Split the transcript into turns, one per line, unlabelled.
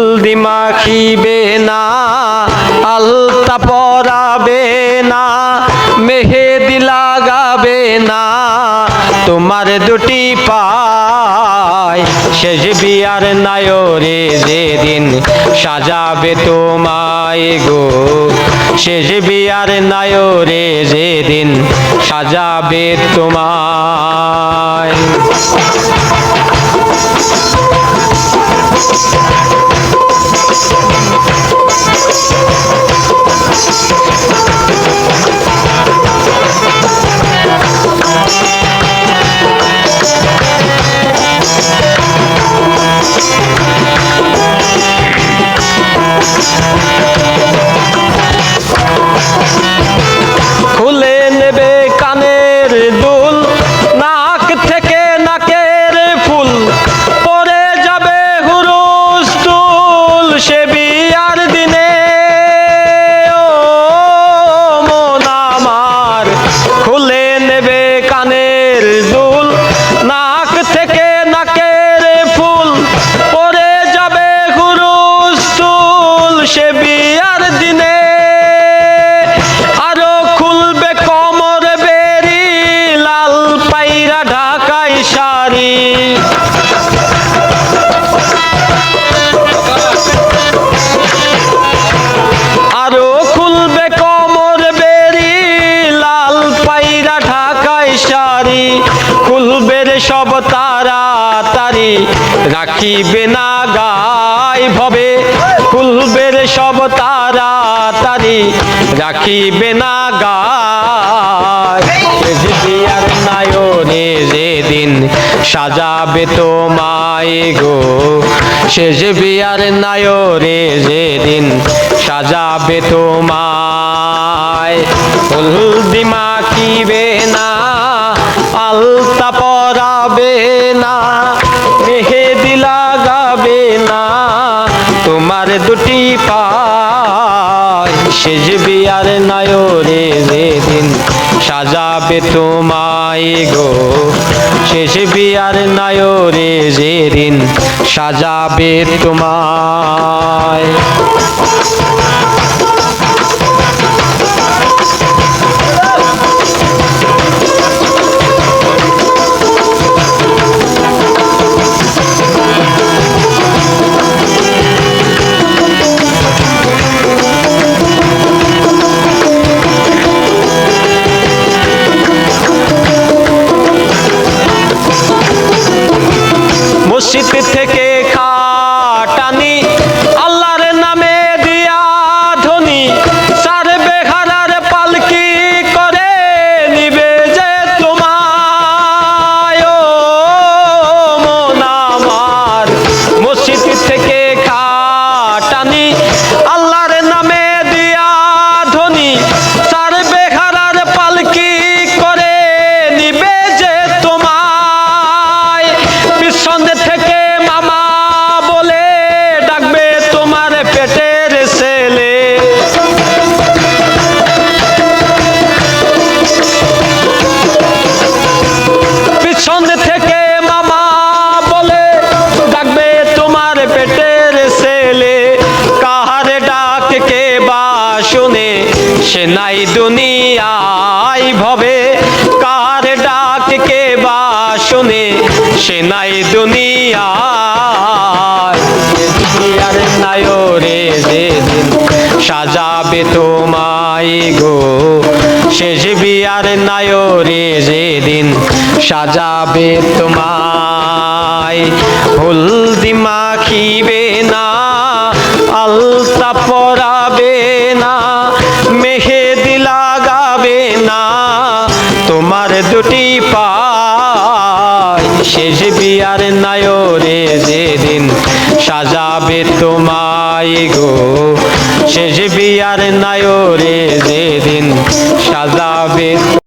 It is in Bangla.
হলদি মাখিবে না, আলতা পরাবে না, মেহেদি লাগাবে না, তোমার দুটি পায় শেষ বিয়ার নায়রে যেদিন সাজাবে তোমায় গো, শেষ বিয়ার নায়রে যেদিন সাজাবে তোমায়। খুলে নেবে কানের দুল, নাক থেকে নাকের ফুল, পরে যাবে হুরুস্তুল সে বিয়ার দিনে। ও মন আমার, খুলে নেবে কানের দুল, নাক থেকে নাকের ফুল, পরে যাবে হুরুস্তুল সে বিয়ার দিনে। আরো খুলবে কোমর বেরি, লাল পায়রা ঢাকাই শাড়ি, আরো খুলবে কোমর বেরি, লাল পায়রা ঢাকাই শাড়ি, খুলবে রে সব তাড়াতাড়ি, রাখিবে না গায়ে ভবে, খুলবে রে সব তাড়াতাড়ি, রাখিবে না গায়ে। শেষ বিয়ার নায়রে যেদিন সাজাবে তোমায় গো, শেষ বিয়ার নায়রে যেদিন সাজাবে তোমায়। হলদি মাখিবে না, আলতা পরাবে না, মেহেদি লাগাবে না, তোমার দুটি পায় শেষ বিয়ার নায়রে যেদিন সাজাবে তোমায় গো, শেষ বিয়ার নায়রে যেদিন সাজাবে তোমায়। মসজিদ থেকে খাটানি, আল্লাহর নামে দিয়া ধ্বনি, সারবে হারার পালকি করে নিবে যে তোমায়। ও মন আমার, মসজিদ থেকে খাটানি, আল্লাহর নামে দিয়া ধ্বনি, সারবে হারার পালকি করে নিবে যে তোমায়। পিছন থেকে মামা বলে ডাকবে তোমার পেটের ছেলে, পিছন থেকে মামা বলে ডাকবে তোমার পেটের ছেলে। কাহার ডাক কে বা শুনে সে নাই দুনিয়ায় ভবে, কাহার ডাক কে বা শুনে সে নাই দুনিয়ায়। বিয়ার নায়রে যেদিন সাজাবে তোমায় গো, শেষ বিয়ার নায়রে যেদিন সাজাবে তোমায়। হলদি মাখিবে না, আলতা পরাবে না, মেহেদি লাগাবে না, তোমার দুটি পায় শেষ বিয়ার নায়রে যেদিন সাজাবে তোমায় গো, শেষ বিয়ার নায়রে যেদিন সাজাবে।